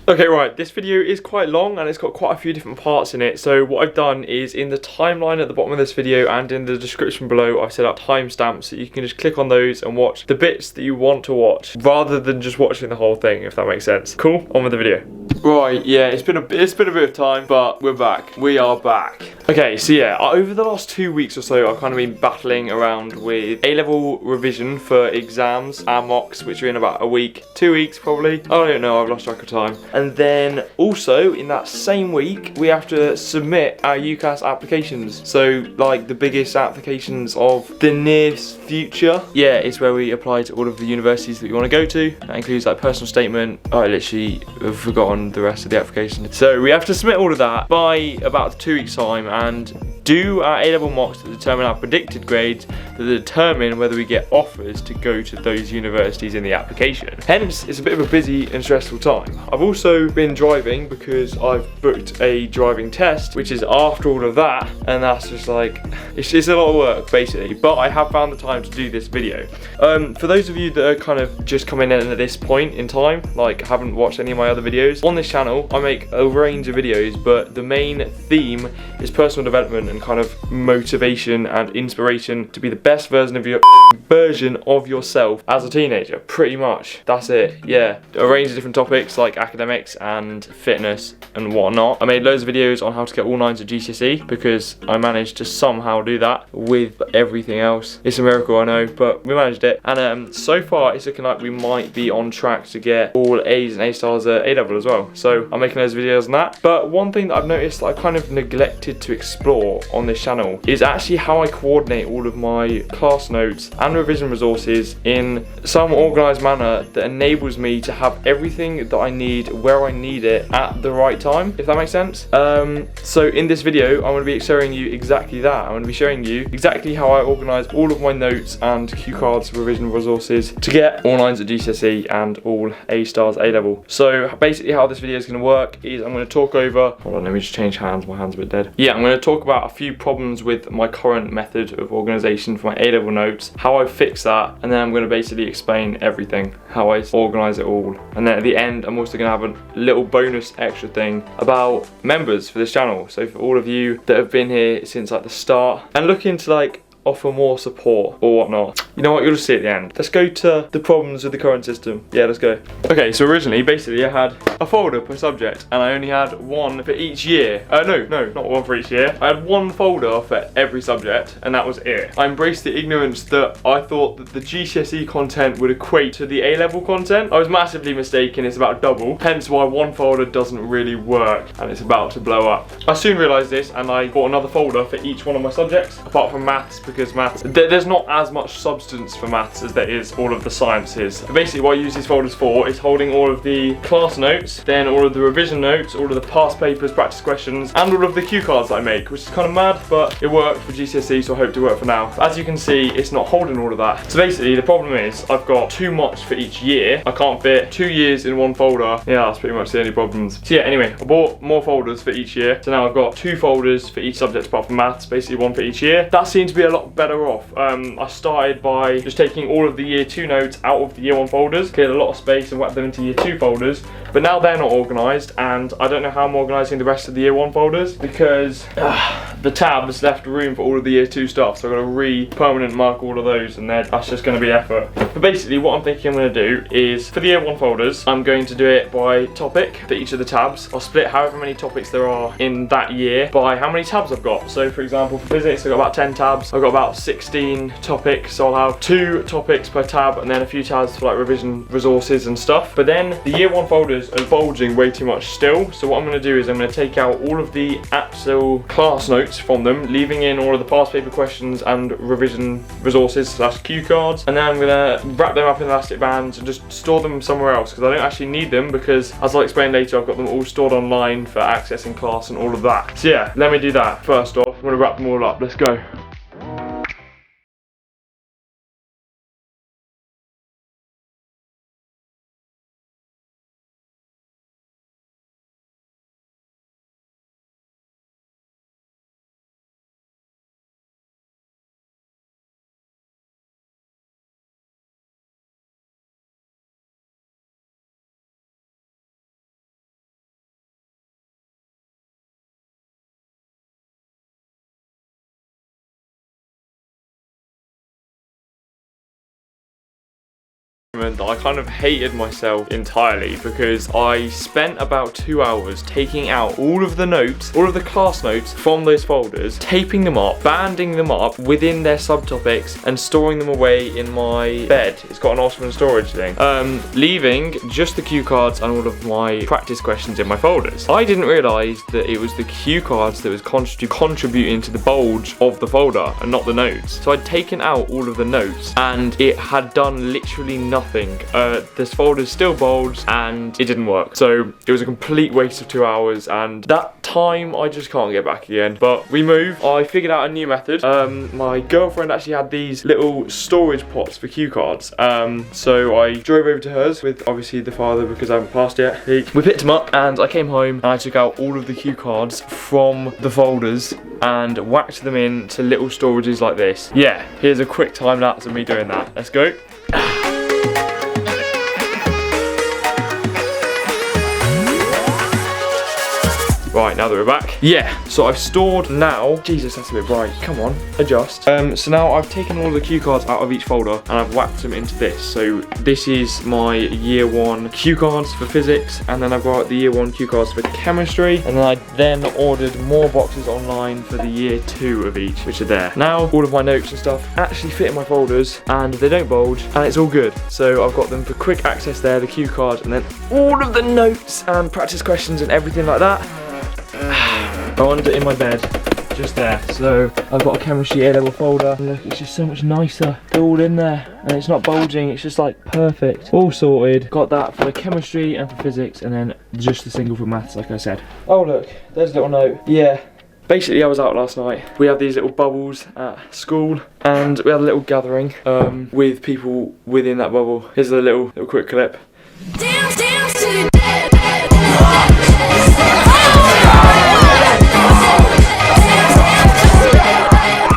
Okay, right, this video is quite long and it's got quite a few different parts in it. So what I've done is in the timeline at the bottom of this video and in the description below, I've set up timestamps so you can just click on those and watch the bits that you want to watch rather than just watching the whole thing, if that makes sense. Cool, on with the video. Right, yeah, it's been a bit of time, but we're back. We are back. Okay, so yeah, over the last 2 weeks or so, I've kind of been battling around with A-level revision for exams and mocks, which are in about a week, 2 weeks probably. I don't know, I've lost track of time. And then also in that same week, we have to submit our UCAS applications. So like the biggest applications of the nearest future. Yeah, it's where we apply to all of the universities that we want to go to. That includes like personal statement. I literally have forgotten the rest of the application. So we have to submit all of that by about 2 weeks time and do our A-level mocks that determine our predicted grades that determine whether we get offers to go to those universities in the application. Hence, it's a bit of a busy and stressful time. I've also been driving because I've booked a driving test, which is after all of that, and that's just like, it's a lot of work basically, but I have found the time to do this video. For those of you that are kind of just coming in at this point in time, like haven't watched any of my other videos, on this channel I make a range of videos, but the main theme is personal development and kind of motivation and inspiration to be the best version of yourself as a teenager. Pretty much, that's it. Yeah, a range of different topics like academics and fitness and whatnot. I made loads of videos on how to get all 9's at GCSE because I managed to somehow do that with everything else. It's a miracle, I know, but we managed it. And so far it's looking like we might be on track to get all A's and A stars at A-level as well. So I'm making those videos on that. But one thing that I've noticed that I kind of neglected to explore on this channel is actually how I coordinate all of my class notes and revision resources in some organised manner that enables me to have everything that I need where I need it at the right time, if that makes sense. So in this video I'm going to be showing you exactly that. I'm going to be showing you exactly how I organise all of my notes and cue cards revision resources to get all 9's at GCSE and all A stars A-level. So basically how this video is going to work is I'm going to talk over, hold on, let me just change hands, my hand's a bit dead. Yeah, I'm going to talk about a few problems with my current method of organisation for my A-level notes, how I fix that, and then I'm going to basically explain everything, how I organise it all. And then at the end I'm also going to have a little bonus extra thing about members for this channel. So for all of you that have been here since like the start and looking to like offer more support or whatnot, you know what, you'll just see at the end. Let's go to the problems with the current system. Yeah, let's go. Okay, so originally, basically I had a folder per subject and I only had one for each year. No, not one for each year. I had one folder for every subject and that was it. I embraced the ignorance that I thought that the GCSE content would equate to the A-level content. I was massively mistaken, it's about double, hence why one folder doesn't really work and it's about to blow up. I soon realised this and I bought another folder for each one of my subjects, apart from maths, because maths, there's not as much substance for maths as there is all of the sciences. Basically what I use these folders for is holding all of the class notes, then all of the revision notes, all of the past papers, practice questions, and all of the cue cards that I make, which is kind of mad, but it worked for GCSE, so I hope to work for now. As you can see, it's not holding all of that. So basically the problem is I've got too much for each year. I can't fit 2 years in one folder. Yeah, that's pretty much the only problems. So yeah, anyway, I bought more folders for each year. So now I've got 2 folders for each subject apart from maths, basically one for each year. That seems to be a lot better off. I started by just taking all of the year 2 notes out of the year 1 folders, cleared a lot of space and whacked them into year 2 folders, but now they're not organised and I don't know how I'm organising the rest of the year 1 folders because the tabs left room for all of the year 2 stuff, so I've got to re-permanent mark all of those and that's just going to be effort. But basically what I'm thinking I'm going to do is for the year 1 folders I'm going to do it by topic for each of the tabs. I'll split however many topics there are in that year by how many tabs I've got. So for example for physics I've got about 10 tabs, I've got about 16 topics, so I'll have 2 topics per tab and then a few tabs for like revision resources and stuff. But then the year 1 folders are bulging way too much still, so what I'm going to do is I'm going to take out all of the actual class notes from them, leaving in all of the past paper questions and revision resources slash cue cards, and then I'm going to wrap them up in elastic bands and just store them somewhere else because I don't actually need them because, as I'll explain later, I've got them all stored online for accessing class and all of that. So yeah, let me do that. First off, I'm going to wrap them all up. Let's go. moment that I kind of hated myself entirely, because I spent about 2 hours taking out all of the notes, all of the class notes from those folders, taping them up, banding them up within their subtopics, and storing them away in my bed. It's got an awesome storage thing. Leaving just the cue cards and all of my practice questions in my folders. I didn't realise that it was the cue cards that was contributing to the bulge of the folder and not the notes. So I'd taken out all of the notes and it had done literally nothing. This folder's still bulged and it didn't work. So it was a complete waste of 2 hours, and that time I just can't get back again. But we moved. I figured out a new method. My girlfriend actually had these little storage pots for cue cards. So I drove over to hers with obviously the father, because I haven't passed yet. We picked them up and I came home and I took out all of the cue cards from the folders and whacked them into little storages like this. Yeah, here's a quick time lapse of me doing that. Let's go. Right, now that we're back. Yeah, so I've stored now. Jesus, that's a bit bright. Come on, adjust. So now I've taken all the cue cards out of each folder and I've whacked them into this. So this is my year 1 cue cards for physics, and then I've got the year 1 cue cards for chemistry, and then I then ordered more boxes online for the year 2 of each, which are there. Now all of my notes and stuff actually fit in my folders and they don't bulge, and it's all good. So I've got them for quick access there, the cue cards, and then all of the notes and practice questions and everything like that are under in my bed, just there. So I've got a chemistry A-level folder. Look, it's just so much nicer. They're all in there and it's not bulging, it's just like perfect. All sorted. Got that for chemistry and for physics, and then just the single for maths, like I said. Oh look, there's a little note. Yeah. Basically, I was out last night. We have these little bubbles at school, and we had a little gathering with people within that bubble. Here's a little quick clip. Dance to the dead.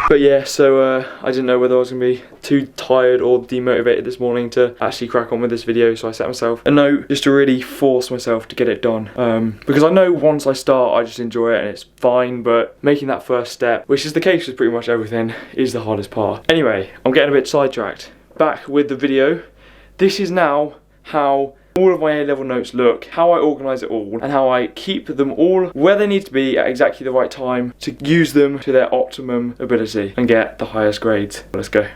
But yeah, so I didn't know whether I was going to be too tired or demotivated this morning to actually crack on with this video, so I set myself a note just to really force myself to get it done. Because I know once I start, I just enjoy it and it's fine, but making that first step, which is the case with pretty much everything, is the hardest part. Anyway, I'm getting a bit sidetracked. Back with the video. This is now how all of my A-level notes look, how I organise it all, and how I keep them all where they need to be at exactly the right time to use them to their optimum ability and get the highest grades. Let's go.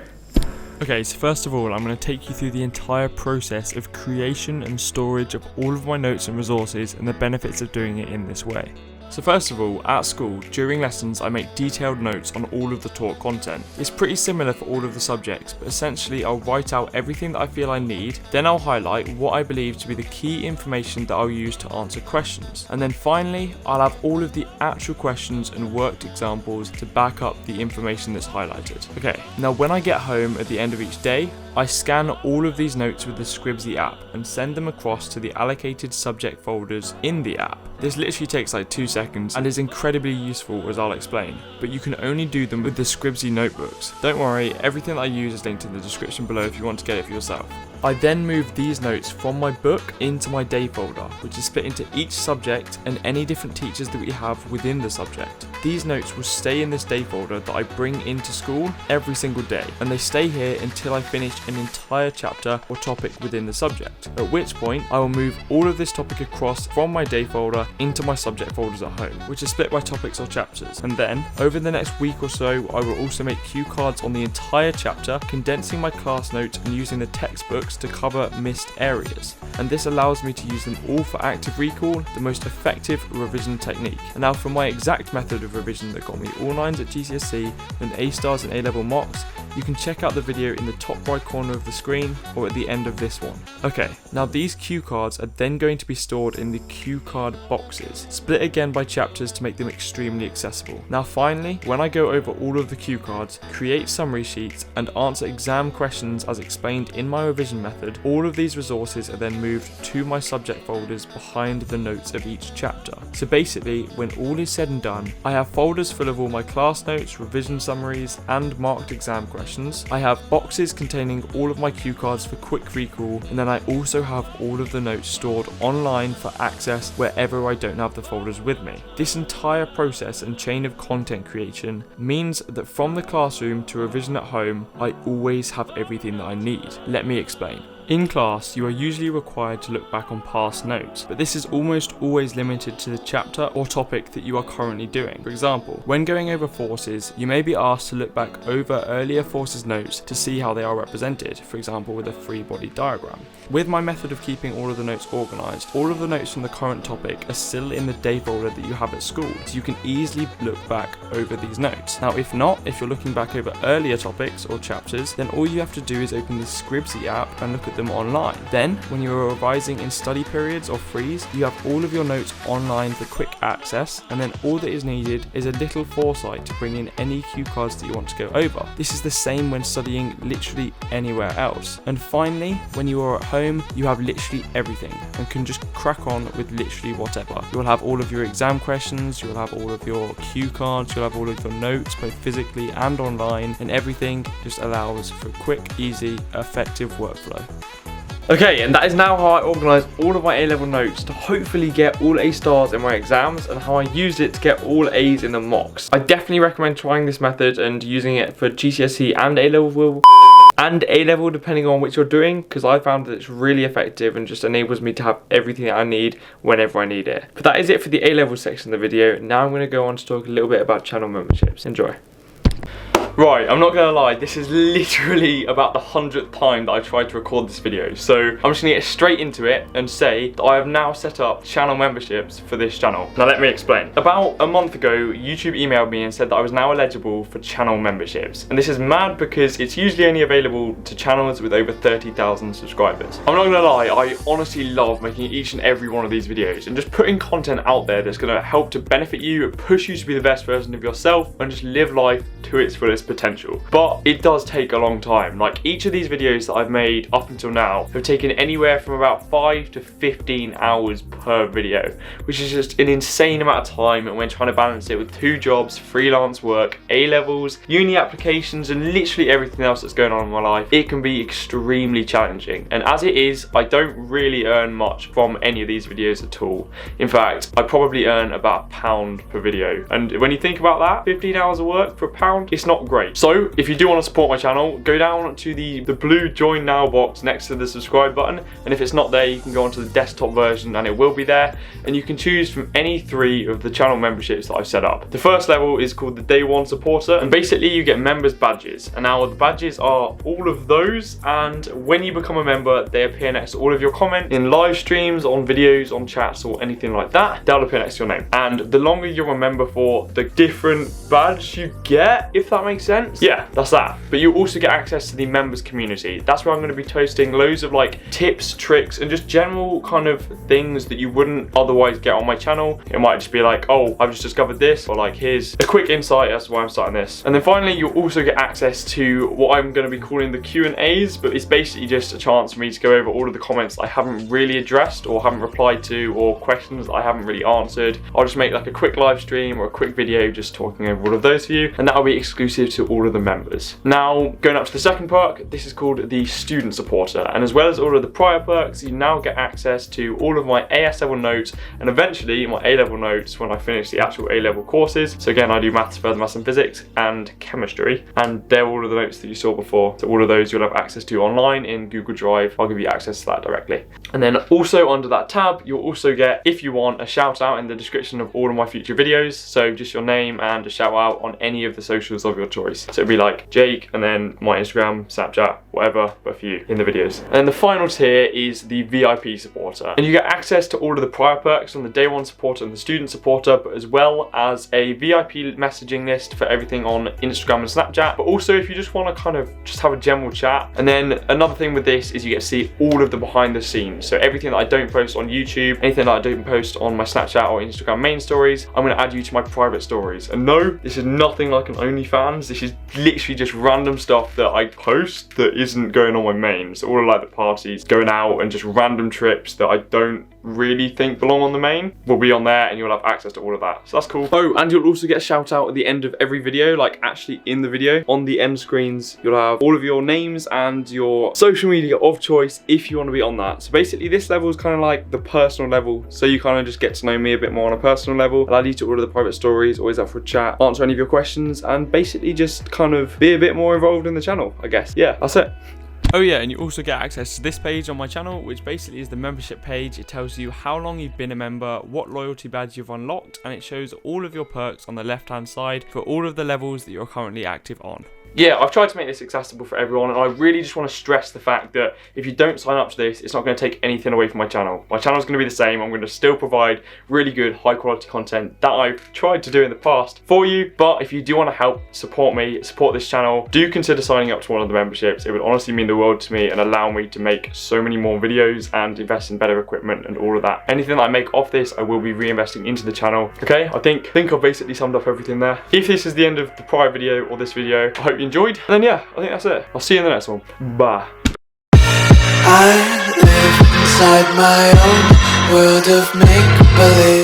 Okay, so first of all, I'm going to take you through the entire process of creation and storage of all of my notes and resources and the benefits of doing it in this way. So first of all, at school, during lessons I make detailed notes on all of the taught content. It's pretty similar for all of the subjects, but essentially I'll write out everything that I feel I need, then I'll highlight what I believe to be the key information that I'll use to answer questions. And then finally, I'll have all of the actual questions and worked examples to back up the information that's highlighted. Okay, now when I get home at the end of each day, I scan all of these notes with the Scribsy app and send them across to the allocated subject folders in the app. This literally takes like 2 seconds and is incredibly useful, as I'll explain, but you can only do them with the Scribsy notebooks. Don't worry, everything that I use is linked in the description below if you want to get it for yourself. I then move these notes from my book into my day folder, which is split into each subject and any different teachers that we have within the subject. These notes will stay in this day folder that I bring into school every single day, and they stay here until I finish an entire chapter or topic within the subject, at which point I will move all of this topic across from my day folder into my subject folders at home, which is split by topics or chapters. And then, over the next week or so, I will also make cue cards on the entire chapter, condensing my class notes and using the textbooks to cover missed areas. And this allows me to use them all for active recall, the most effective revision technique. And now for my exact method of revision that got me all 9's at GCSE and A-stars and A-level mocks, you can check out the video in the top right corner of the screen or at the end of this one. Okay, now these cue cards are then going to be stored in the cue card boxes, split again by chapters to make them extremely accessible. Now finally, when I go over all of the cue cards, create summary sheets and answer exam questions as explained in my revision method, all of these resources are then moved to my subject folders behind the notes of each chapter. So basically, when all is said and done, I have folders full of all my class notes, revision summaries and marked exam questions. I have boxes containing all of my cue cards for quick recall, and then I also have all of the notes stored online for access wherever I don't have the folders with me. This entire process and chain of content creation means that from the classroom to revision at home, I always have everything that I need. Let me explain. In class, you are usually required to look back on past notes, but this is almost always limited to the chapter or topic that you are currently doing. For example, when going over forces, you may be asked to look back over earlier forces notes to see how they are represented, for example with a free body diagram. With my method of keeping all of the notes organised, all of the notes from the current topic are still in the day folder that you have at school, so you can easily look back over these notes. Now if not, if you're looking back over earlier topics or chapters, then all you have to do is open the Scribsy app and look at them online. Then, when you are revising in study periods or frees, you have all of your notes online for quick access, and then all that is needed is a little foresight to bring in any cue cards that you want to go over. This is the same when studying literally anywhere else. And finally, when you are at home, you have literally everything and can just crack on with literally whatever. You'll have all of your exam questions, you'll have all of your cue cards, you'll have all of your notes both physically and online, and everything just allows for a quick, easy, effective workflow. Okay, and that is now how I organised all of my A-level notes to hopefully get all A stars in my exams, and how I used it to get all A's in the mocks. I definitely recommend trying this method and using it for GCSE and A-level depending on which you're doing, because I found that it's really effective and just enables me to have everything that I need whenever I need it. But that is it for the A-level section of the video. Now I'm going to go on to talk a little bit about channel memberships. Enjoy. Right, I'm not gonna lie, this is literally about the 100th time that I tried to record this video, so I'm just gonna get straight into it and say that I have now set up channel memberships for this channel. Now let me explain. About a month ago, YouTube emailed me and said that I was now eligible for channel memberships, and this is mad because it's usually only available to channels with over 30,000 subscribers. I'm not gonna lie, I honestly love making each and every one of these videos and just putting content out there that's gonna help to benefit you, push you to be the best version of yourself, and just live life to its fullest potential. But it does take a long time. Like, each of these videos that I've made up until now have taken anywhere from about 5 to 15 hours per video, which is just an insane amount of time. And when trying to balance it with 2 jobs, freelance work, A-levels, uni applications, and literally everything else that's going on in my life, it can be extremely challenging. And as it is, I don't really earn much from any of these videos at all. In fact, I probably earn about £1 per video. And when you think about that, 15 hours of work for £1, it's not great. So if you do want to support my channel, go down to the blue join now box next to the subscribe button, and if it's not there, you can go onto the desktop version and it will be there, and you can choose from any 3 of the channel memberships that I've set up. The first level is called the Day 1 supporter, and basically you get members badges, and now the badges are all of those, and when you become a member they appear next to all of your comments in live streams, on videos, on chats, or anything like that. They'll appear next to your name, and the longer you're a member for, the different badge you get, if that makes sense. Yeah, that's that. But you also get access to the members community. That's where I'm going to be posting loads of like tips, tricks, and just general kind of things that you wouldn't otherwise get on my channel. It might just be like, oh, I've just discovered this, or like, here's a quick insight as to why I'm starting this. And then finally, you'll also get access to what I'm going to be calling the Q&As, but it's basically just a chance for me to go over all of the comments I haven't really addressed or haven't replied to, or questions that I haven't really answered. I'll just make like a quick live stream or a quick video just talking over all of those for you, and that'll be exclusive to all of the members. Now, going up to the second perk, this is called the student supporter, and as well as all of the prior perks, you now get access to all of my AS level notes, and eventually my A level notes when I finish the actual A level courses. So again, I do maths, further maths and physics, and chemistry, and they're all of the notes that you saw before. So all of those you'll have access to online in Google Drive. I'll give you access to that directly. And then also under that tab, you'll also get, if you want, a shout out in the description of all of my future videos. So just your name and a shout out on any of the socials of your choice. So it'd be like Jake, and then my Instagram, Snapchat, whatever, but for you in the videos. And the final tier is the VIP supporter, and you get access to all of the prior perks on the Day 1 supporter and the student supporter, but as well as a VIP messaging list for everything on Instagram and Snapchat. But also, if you just want to kind of just have a general chat. And then another thing with this is you get to see all of the behind the scenes. So everything that I don't post on YouTube, anything that I don't post on my Snapchat or Instagram main stories, I'm going to add you to my private stories. And no, this is nothing like an OnlyFans. This is literally just random stuff that I post that isn't going on my main. So all of like the parties, going out, and just random trips that I don't really think belong on the main will be on there, and you'll have access to all of that. So that's cool. Oh, and you'll also get a shout out at the end of every video, like actually in the video. On the end screens, you'll have all of your names and your social media of choice if you want to be on that. So basically this level is kind of like the personal level. So you kind of just get to know me a bit more on a personal level. I'll add you to all of the private stories, always up for a chat, answer any of your questions, and basically just kind of be a bit more involved in the channel, I guess. Yeah, that's it. Oh yeah, and you also get access to this page on my channel, which basically is the membership page. It tells you how long you've been a member, what loyalty badge you've unlocked, and it shows all of your perks on the left hand side for all of the levels that you're currently active on. Yeah, I've tried to make this accessible for everyone, and I really just want to stress the fact that if you don't sign up to this, it's not going to take anything away from my channel. My channel is going to be the same. I'm going to still provide really good, high quality content that I've tried to do in the past for you. But if you do want to help support me, support this channel, do consider signing up to one of the memberships. It would honestly mean the world to me and allow me to make so many more videos and invest in better equipment and all of that. Anything that I make off this, I will be reinvesting into the channel. Okay, I think I've basically summed up everything there. If this is the end of the prior video or this video, I hope you enjoyed. And then yeah, I think that's it. I'll see you in the next one. Bye. I live inside my own world of make-believe.